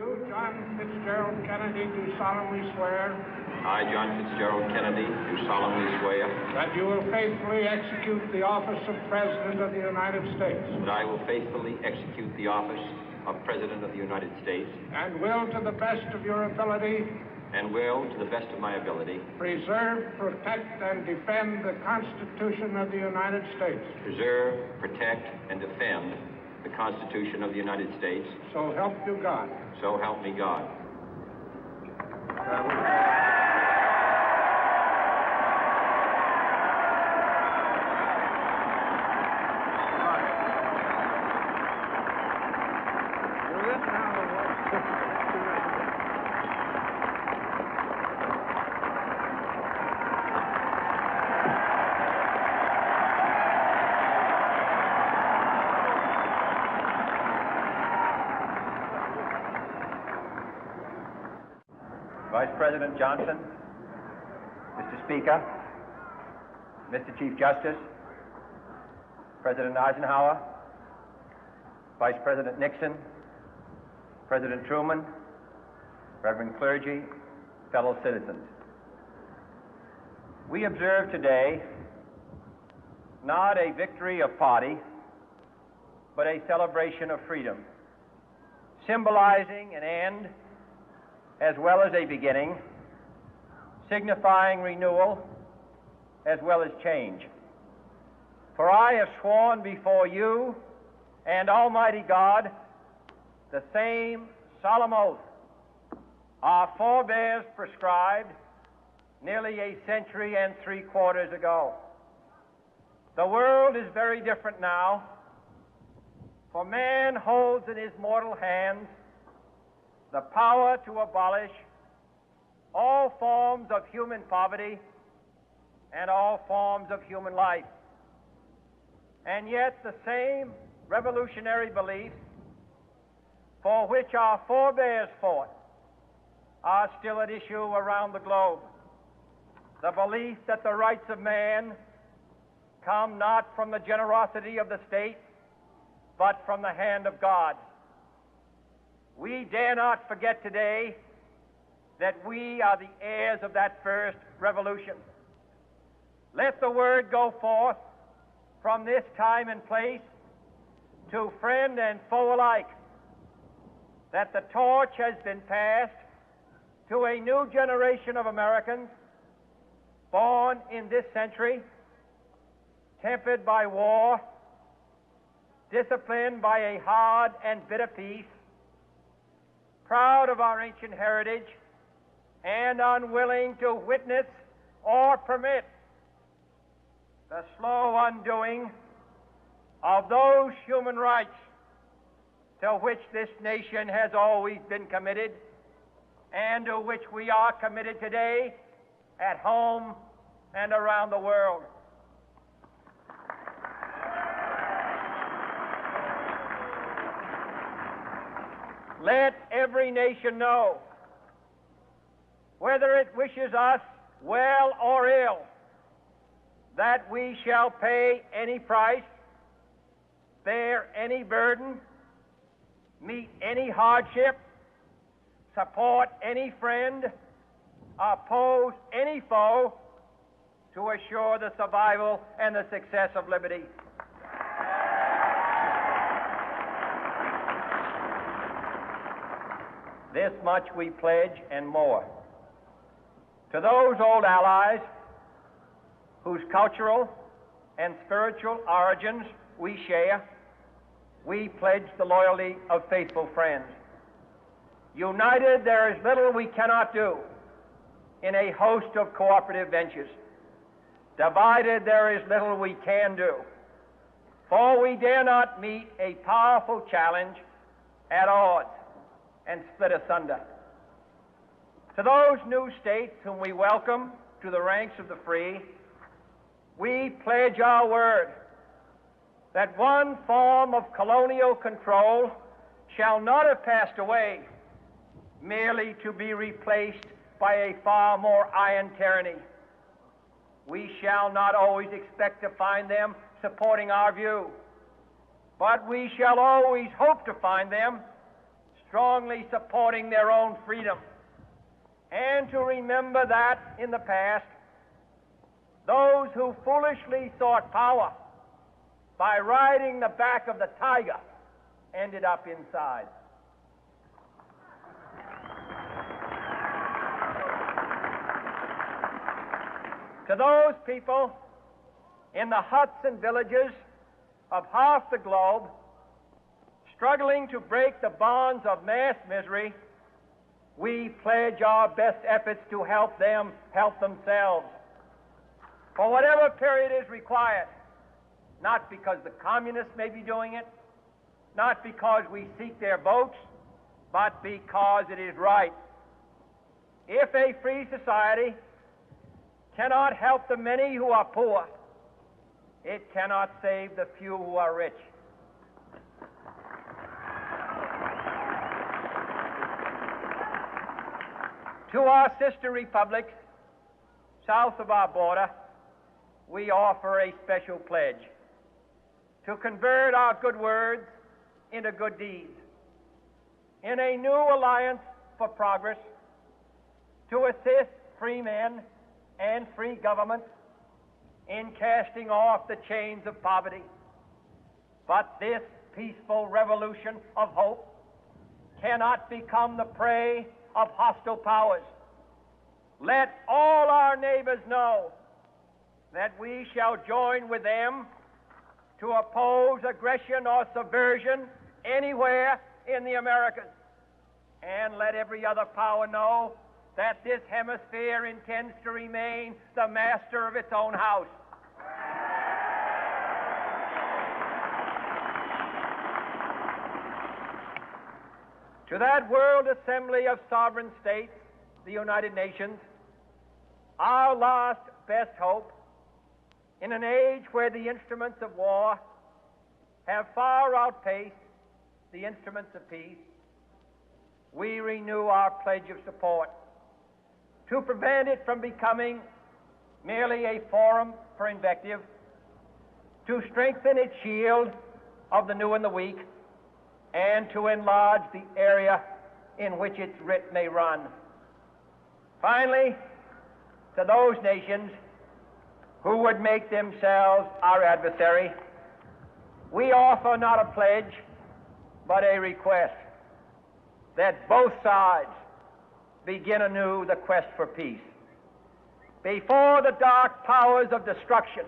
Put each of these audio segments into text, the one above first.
Do John Fitzgerald Kennedy do solemnly swear. I, John Fitzgerald Kennedy, do solemnly swear. That you will faithfully execute the office of President of the United States. That I will faithfully execute the office of President of the United States. And will, to the best of your ability. And will, to the best of my ability. Preserve, protect, and defend the Constitution of the United States. Preserve, protect, and defend the Constitution of the United States. So help you God. So help me God. Vice President Johnson, Mr. Speaker, Mr. Chief Justice, President Eisenhower, Vice President Nixon, President Truman, Reverend clergy, fellow citizens. We observe today not a victory of party, but a celebration of freedom, symbolizing an end as well as a beginning, signifying renewal as well as change. For I have sworn before you and Almighty God the same solemn oath our forebears prescribed nearly a century and 3/4 ago. The world is very different now, for man holds in his mortal hands the power to abolish all forms of human poverty and all forms of human life. And yet the same revolutionary beliefs for which our forebears fought are still at issue around the globe. The belief that the rights of man come not from the generosity of the state, but from the hand of God. We dare not forget today that we are the heirs of that first revolution. Let the word go forth from this time and place to friend and foe alike that the torch has been passed to a new generation of Americans born in this century, tempered by war, disciplined by a hard and bitter peace, proud of our ancient heritage, and unwilling to witness or permit the slow undoing of those human rights to which this nation has always been committed and to which we are committed today at home and around the world. Let every nation know, whether it wishes us well or ill, that we shall pay any price, bear any burden, meet any hardship, support any friend, oppose any foe to assure the survival and the success of liberty. This much we pledge and more. To those old allies whose cultural and spiritual origins we share, we pledge the loyalty of faithful friends. United, there is little we cannot do in a host of cooperative ventures. Divided, there is little we can do, for we dare not meet a powerful challenge at odds and split asunder. To those new states whom we welcome to the ranks of the free, we pledge our word that one form of colonial control shall not have passed away, merely to be replaced by a far more iron tyranny. We shall not always expect to find them supporting our view, but we shall always hope to find them strongly supporting their own freedom, and to remember that in the past, those who foolishly sought power by riding the back of the tiger ended up inside. To those people in the huts and villages of half the globe struggling to break the bonds of mass misery, we pledge our best efforts to help them help themselves for whatever period is required, not because the communists may be doing it, not because we seek their votes, but because it is right. If a free society cannot help the many who are poor, it cannot save the few who are rich. To our sister republics south of our border, we offer a special pledge to convert our good words into good deeds, in a new alliance for progress, to assist free men and free governments in casting off the chains of poverty. But this peaceful revolution of hope cannot become the prey of hostile powers. Let all our neighbors know that we shall join with them to oppose aggression or subversion anywhere in the Americas. And let every other power know that this hemisphere intends to remain the master of its own house. To that World Assembly of Sovereign States, the United Nations, our last best hope, in an age where the instruments of war have far outpaced the instruments of peace, we renew our pledge of support to prevent it from becoming merely a forum for invective, to strengthen its shield of the new and the weak, and to enlarge the area in which its writ may run. Finally, to those nations who would make themselves our adversary, we offer not a pledge, but a request that both sides begin anew the quest for peace. Before the dark powers of destruction,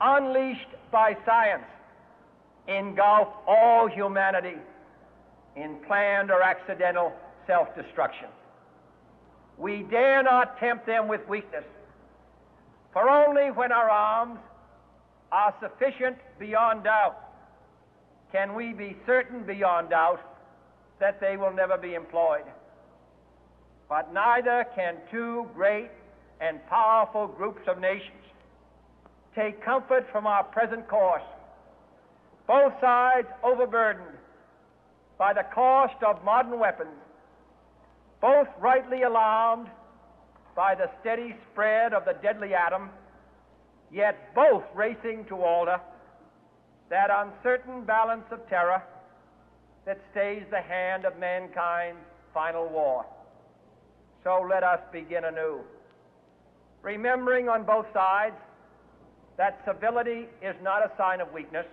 unleashed by science, engulf all humanity in planned or accidental self-destruction, we dare not tempt them with weakness, for only when our arms are sufficient beyond doubt can we be certain beyond doubt that they will never be employed. But neither can two great and powerful groups of nations take comfort from our present course, both sides overburdened by the cost of modern weapons, both rightly alarmed by the steady spread of the deadly atom, yet both racing to alter that uncertain balance of terror that stays the hand of mankind's final war. So let us begin anew, remembering on both sides that civility is not a sign of weakness,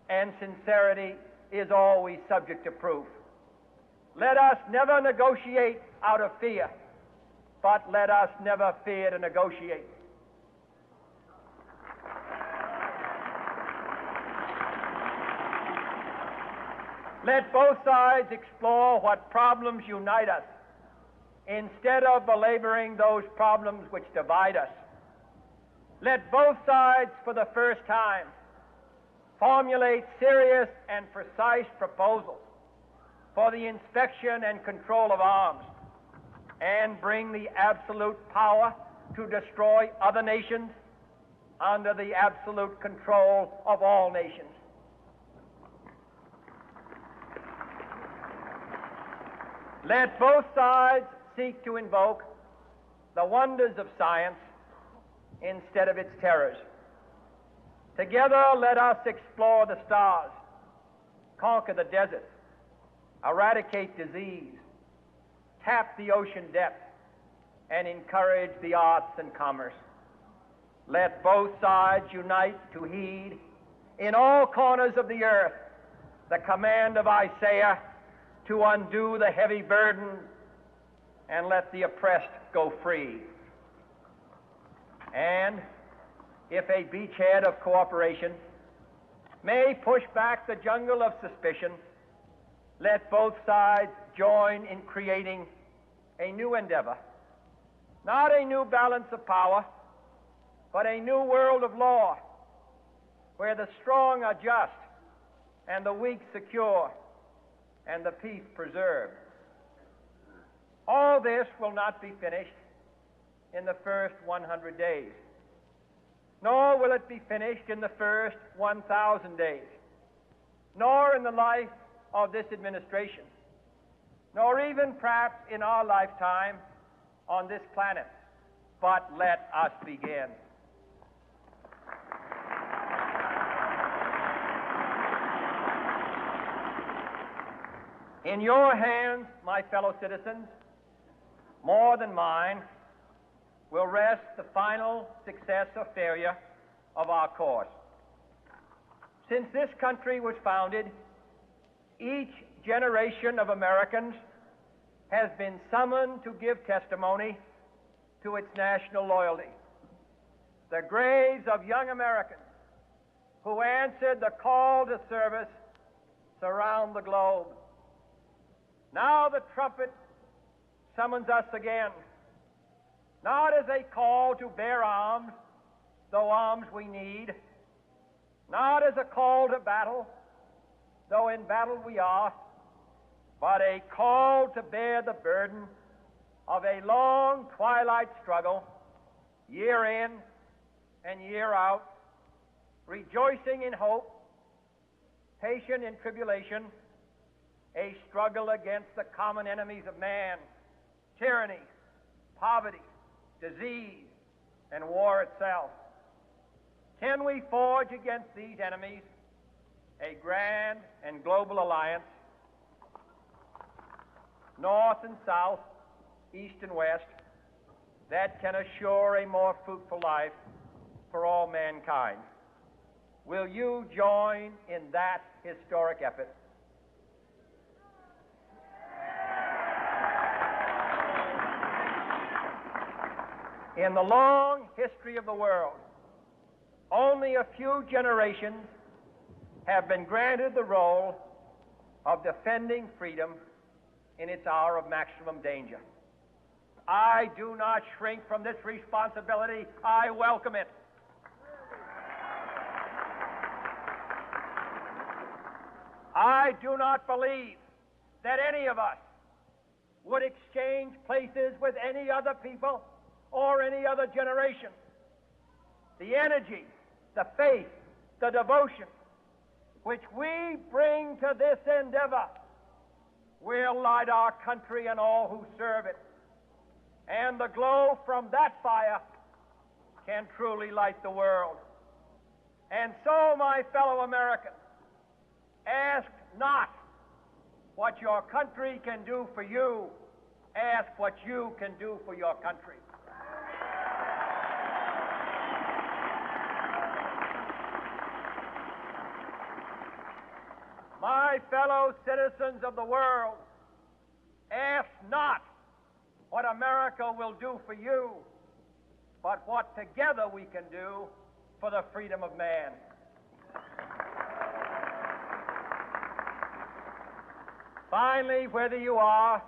and sincerity is always subject to proof. Let us never negotiate out of fear, but let us never fear to negotiate. Let both sides explore what problems unite us, instead of belaboring those problems which divide us. Let both sides, for the first time, formulate serious and precise proposals for the inspection and control of arms, and bring the absolute power to destroy other nations under the absolute control of all nations. Let both sides seek to invoke the wonders of science instead of its terrors. Together, let us explore the stars, conquer the deserts, eradicate disease, tap the ocean depth, and encourage the arts and commerce. Let both sides unite to heed in all corners of the earth the command of Isaiah to undo the heavy burden and let the oppressed go free. And if a beachhead of cooperation may push back the jungle of suspicion, let both sides join in creating a new endeavor, not a new balance of power, but a new world of law, where the strong are just and the weak secure and the peace preserved. All this will not be finished in the first 100 days, nor will it be finished in the first 1,000 days, nor in the life of this administration, nor even perhaps in our lifetime on this planet. But let us begin. In your hands, my fellow citizens, more than mine, will rest the final success or failure of our course. Since this country was founded, each generation of Americans has been summoned to give testimony to its national loyalty. The graves of young Americans who answered the call to service surround the globe. Now the trumpet summons us again, not as a call to bear arms, though arms we need, not as a call to battle, though in battle we are, but a call to bear the burden of a long twilight struggle, year in and year out, rejoicing in hope, patient in tribulation, a struggle against the common enemies of man, tyranny, poverty, disease, and war itself. Can we forge against these enemies a grand and global alliance, north and south, east and west, that can assure a more fruitful life for all mankind? Will you join in that historic effort? In the long history of the world, only a few generations have been granted the role of defending freedom in its hour of maximum danger. I do not shrink from this responsibility. I welcome it. I do not believe that any of us would exchange places with any other people or any other generation. The energy, the faith, the devotion which we bring to this endeavor will light our country and all who serve it. And the glow from that fire can truly light the world. And so, my fellow Americans, ask not what your country can do for you. Ask what you can do for your country. My fellow citizens of the world, ask not what America will do for you, but what together we can do for the freedom of man. Finally, whether you are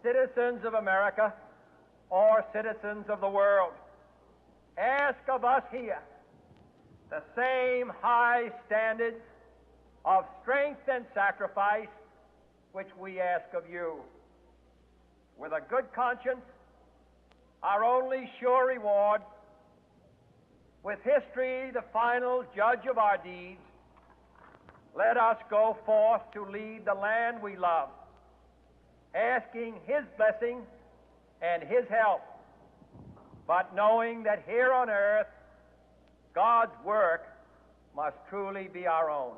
citizens of America or citizens of the world, ask of us here the same high standards of strength and sacrifice which we ask of you. With a good conscience, our only sure reward, with history the final judge of our deeds, let us go forth to lead the land we love, asking His blessing and His help, but knowing that here on earth, God's work must truly be our own.